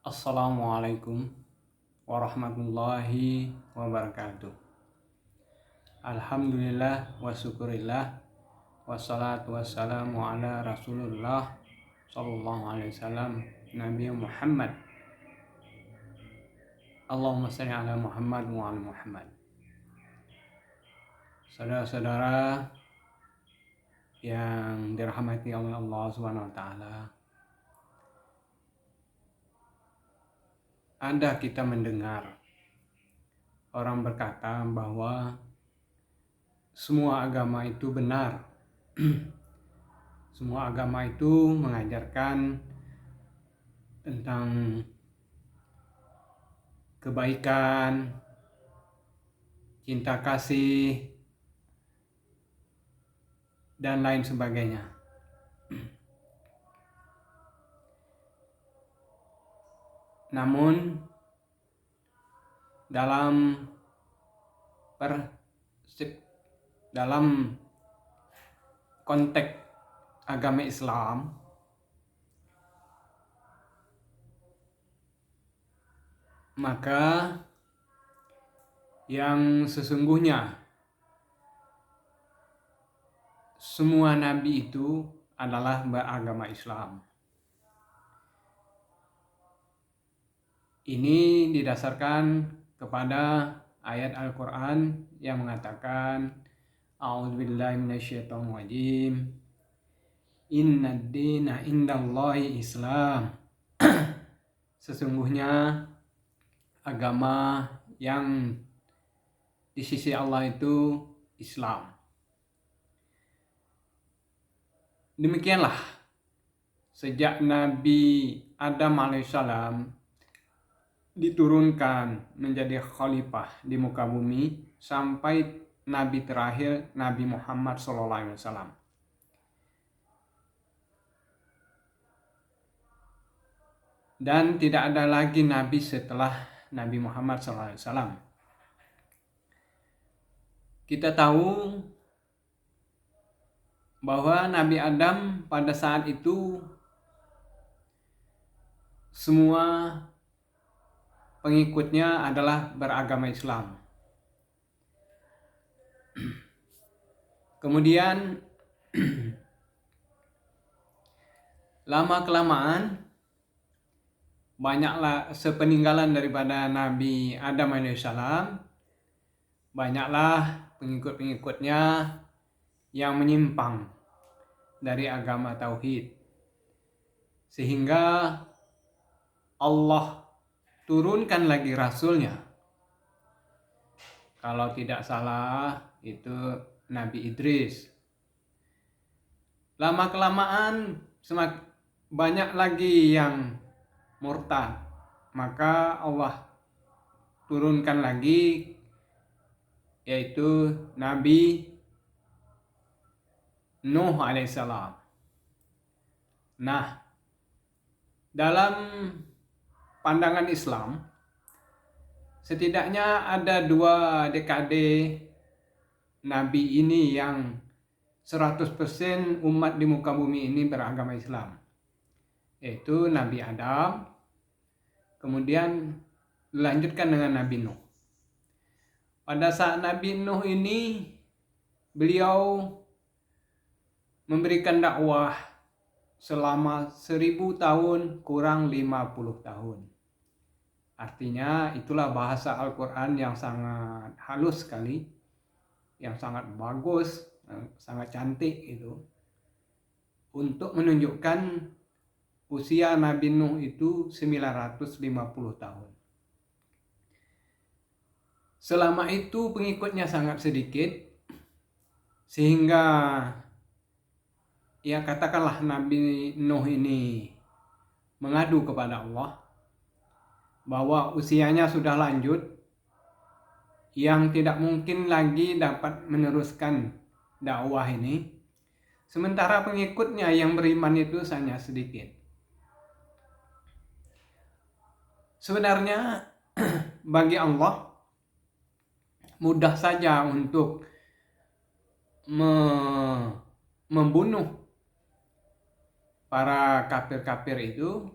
Assalamualaikum warahmatullahi wabarakatuh. Alhamdulillah wa syukurillah wassalatu wassalamu ala rasulullah sallallahu alaihi wasallam Nabi Muhammad. Allahumma shalli ala Muhammad wa ala Muhammad. Saudara-saudara yang dirahmati oleh Allah Subhanahu wa taala, ada kita mendengar orang berkata bahwa semua agama itu benar. Semua agama itu mengajarkan tentang kebaikan, cinta kasih, dan lain sebagainya. Namun dalam konteks agama Islam, maka yang sesungguhnya semua nabi itu adalah beragama Islam. Ini didasarkan kepada ayat Al-Quran yang mengatakan A'udzubillahi minasyaitonir rajim. Innad dina indallahi Islam. Sesungguhnya agama yang di sisi Allah itu Islam. Demikianlah sejak Nabi Adam alaihissalam diturunkan menjadi khalifah di muka bumi sampai Nabi terakhir Nabi Muhammad SAW. Dan tidak ada lagi Nabi setelah Nabi Muhammad SAW. Kita tahu bahwa Nabi Adam pada saat itu semua pengikutnya adalah beragama Islam. Kemudian lama-kelamaan banyaklah sepeninggalan daripada Nabi Adam alaihissalam, banyaklah pengikut-pengikutnya yang menyimpang dari agama tauhid, sehingga Allah turunkan lagi rasulnya. Kalau tidak salah itu Nabi Idris. Lama-kelamaan semakin banyak lagi yang murtad, maka Allah turunkan lagi yaitu Nabi Nuh alaihissalam. Nah, dalam pandangan Islam, setidaknya ada 2 dekade Nabi ini yang 100% umat di muka bumi ini beragama Islam. Yaitu Nabi Adam, kemudian dilanjutkan dengan Nabi Nuh. Pada saat Nabi Nuh ini, beliau memberikan dakwah selama 1000 tahun kurang 50 tahun. Artinya itulah bahasa Al-Quran yang sangat halus sekali, yang sangat bagus, sangat cantik itu, untuk menunjukkan usia Nabi Nuh itu 950 tahun. Selama itu pengikutnya sangat sedikit, sehingga ya katakanlah Nabi Nuh ini mengadu kepada Allah bahwa usianya sudah lanjut, yang tidak mungkin lagi dapat meneruskan dakwah ini, sementara pengikutnya yang beriman itu hanya sedikit. Sebenarnya bagi Allah mudah saja untuk membunuh para kafir-kafir itu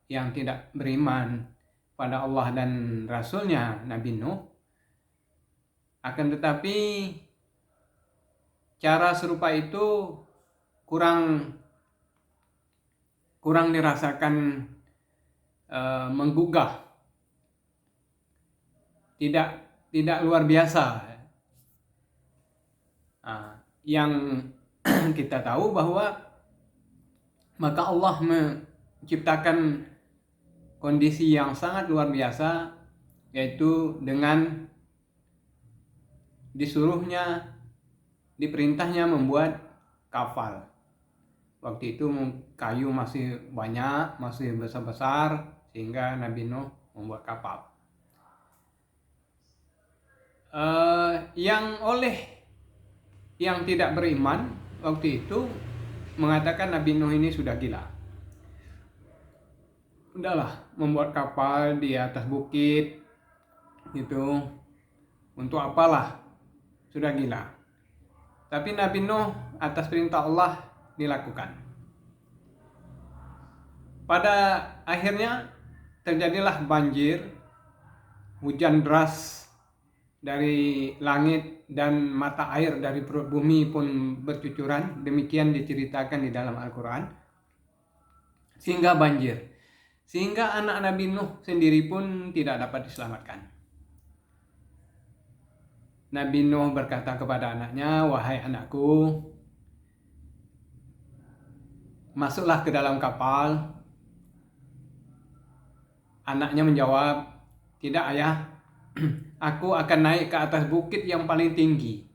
yang tidak beriman pada Allah dan Rasulnya Nabi Nuh. Akan tetapi cara serupa itu kurang dirasakan menggugah, tidak luar biasa. Yang kita tahu bahwa maka Allah menciptakan kondisi yang sangat luar biasa, yaitu dengan diperintahnya membuat kapal. Waktu itu kayu masih banyak, masih besar-besar, sehingga Nabi Nuh membuat kapal. Yang tidak beriman waktu itu mengatakan Nabi Nuh ini sudah gila. Udahlah, membuat kapal di atas bukit gitu, untuk apalah, sudah gila. Tapi Nabi Nuh atas perintah Allah dilakukan. Pada akhirnya terjadilah banjir, hujan deras dari langit, dan mata air dari perut bumi pun bercucuran. Demikian diceritakan di dalam Al-Quran. Sehingga banjir, sehingga anak Nabi Nuh sendiri pun tidak dapat diselamatkan. Nabi Nuh berkata kepada anaknya, "Wahai anakku, masuklah ke dalam kapal." Anaknya menjawab, "Tidak ayah, aku akan naik ke atas bukit yang paling tinggi.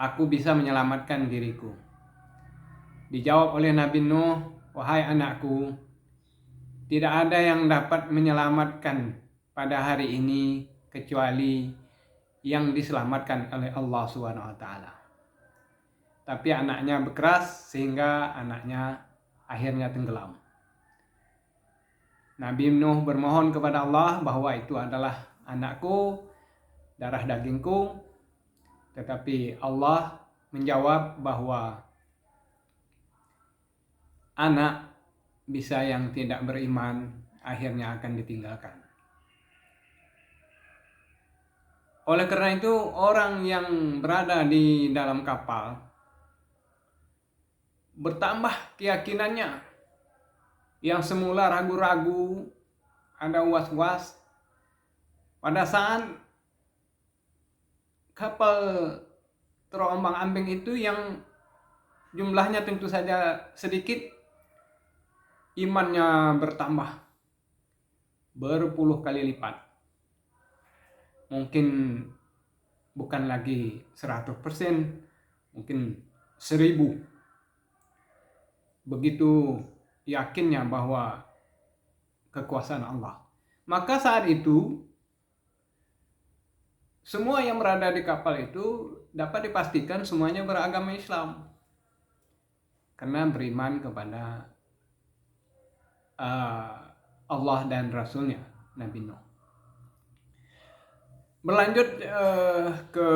Aku bisa menyelamatkan diriku." Dijawab oleh Nabi Nuh, "Wahai anakku, tidak ada yang dapat menyelamatkan pada hari ini kecuali yang diselamatkan oleh Allah SWT." Tapi anaknya berkeras sehingga anaknya akhirnya tenggelam. Nabi Nuh bermohon kepada Allah bahwa itu adalah anakku, darah dagingku. Tetapi Allah menjawab bahwa anak bisa yang tidak beriman akhirnya akan ditinggalkan. Oleh karena itu, orang yang berada di dalam kapal bertambah keyakinannya. Yang semula ragu-ragu, ada was-was, pada saat kapal terombang-ambing itu yang jumlahnya tentu saja sedikit, imannya bertambah berpuluh kali lipat. Mungkin bukan lagi 100%, mungkin 1000. Begitu yakinnya bahwa kekuasaan Allah. Maka saat itu semua yang berada di kapal itu dapat dipastikan semuanya beragama Islam, karena beriman kepada Allah dan Rasulnya Nabi Nuh. Berlanjut ke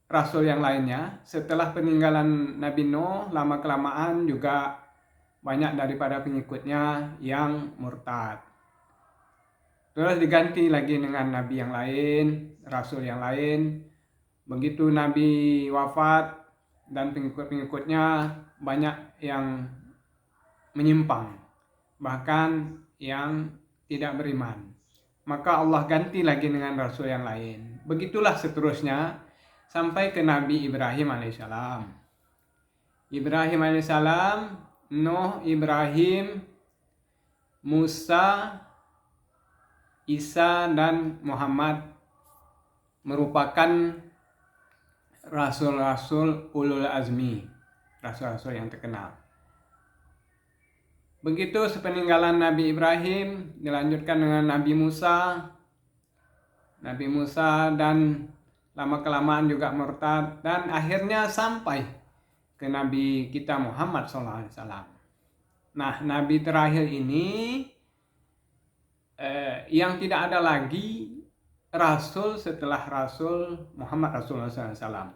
Rasul yang lainnya, setelah peninggalan Nabi Nuh, lama-kelamaan juga banyak daripada pengikutnya yang murtad. Terus diganti lagi dengan Nabi yang lain, Rasul yang lain. Begitu Nabi wafat dan pengikut-pengikutnya banyak yang menyimpang, bahkan yang tidak beriman. Maka Allah ganti lagi dengan Rasul yang lain. Begitulah seterusnya sampai ke Nabi Ibrahim alaihissalam. Ibrahim alaihissalam, Nuh, Ibrahim, Musa, Isa, dan Muhammad merupakan rasul-rasul ulul azmi, rasul-rasul yang terkenal. Begitu sepeninggalan Nabi Ibrahim dilanjutkan dengan Nabi Musa. Nabi Musa dan lama-kelamaan juga murtad, dan akhirnya sampai ke Nabi kita Muhammad SAW. Nah, Nabi terakhir ini yang tidak ada lagi Rasul setelah Rasul Muhammad Rasulullah SAW.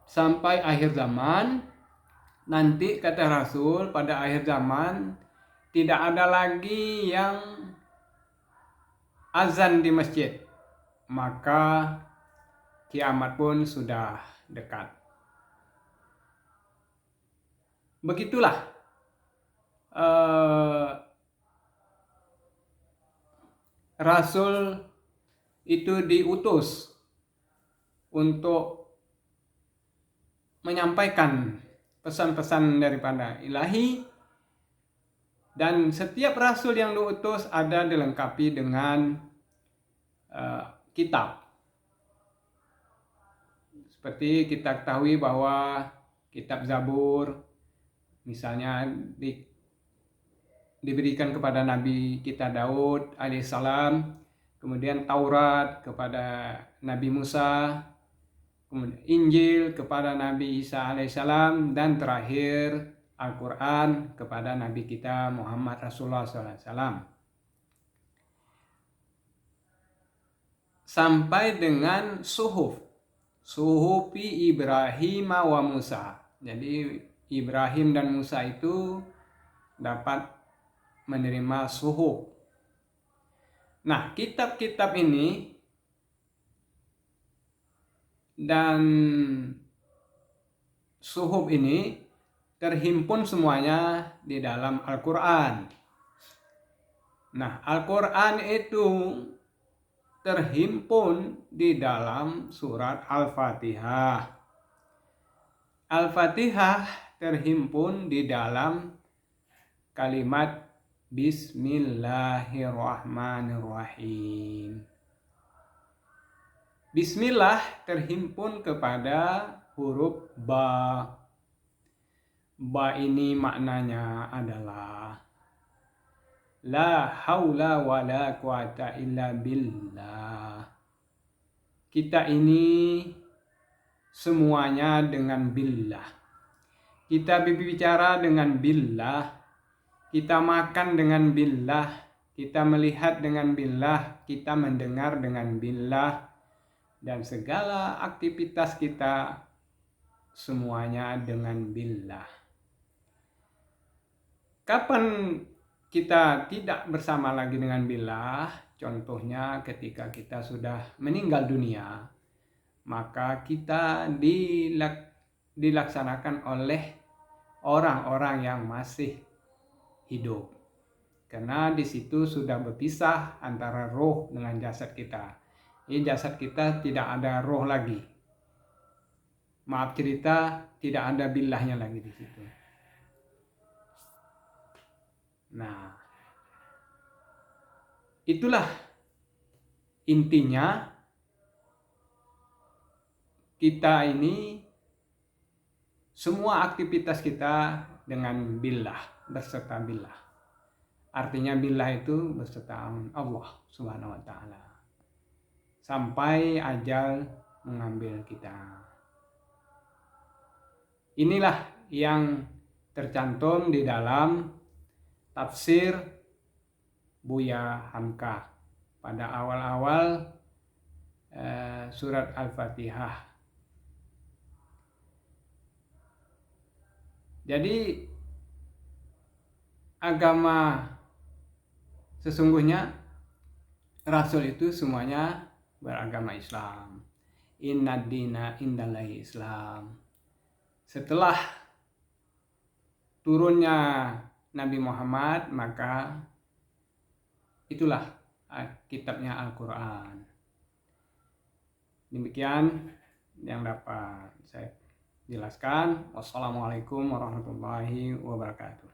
Sampai akhir zaman nanti kata Rasul pada akhir zaman tidak ada lagi yang azan di masjid, maka kiamat pun sudah dekat. Begitulah Rasul itu diutus untuk menyampaikan pesan-pesan daripada Ilahi, dan setiap Rasul yang diutus ada dilengkapi dengan kitab. Seperti kita ketahui bahwa kitab Zabur misalnya diberikan kepada Nabi kita Daud alaihissalam, kemudian Taurat kepada Nabi Musa, kemudian Injil kepada Nabi Isa alaihissalam, dan terakhir Al-Quran kepada Nabi kita Muhammad Rasulullah SAW. Sampai dengan suhufi Ibrahim wa Musa. Jadi Ibrahim dan Musa itu dapat menerima suhuf. Nah, kitab-kitab ini dan suhuf ini terhimpun semuanya di dalam Al-Quran. Nah, Al-Quran itu terhimpun di dalam surat Al-Fatihah. Al-Fatihah terhimpun di dalam kalimat Bismillahirrahmanirrahim. Bismillah terhimpun kepada huruf ba. Ba ini maknanya adalah la haula wa la quwata illa billah. Kita ini semuanya dengan billah. Kita berbicara dengan billah, kita makan dengan billah, kita melihat dengan billah, kita mendengar dengan billah, dan segala aktivitas kita semuanya dengan billah. Kapan kita tidak bersama lagi dengan billah? Contohnya ketika kita sudah meninggal dunia, maka kita dilaksanakan oleh orang-orang yang masih hidup. Karena di situ sudah berpisah antara roh dengan jasad kita. Ini jasad kita tidak ada roh lagi. Maaf cerita, tidak ada billahnya lagi di situ. Nah, itulah intinya kita ini semua aktivitas kita dengan billah, berserta billah. Artinya billah itu berserta Allah Subhanahu wa taala. Sampai ajal mengambil kita. Inilah yang tercantum di dalam tafsir Buya Hamka pada awal-awal surat Al-Fatihah. Jadi agama sesungguhnya Rasul itu semuanya beragama Islam. Inna dina indallahi Islam. Setelah turunnya Nabi Muhammad, maka itulah kitabnya Al-Quran. Demikian yang dapat saya jelaskan. Wassalamualaikum warahmatullahi wabarakatuh.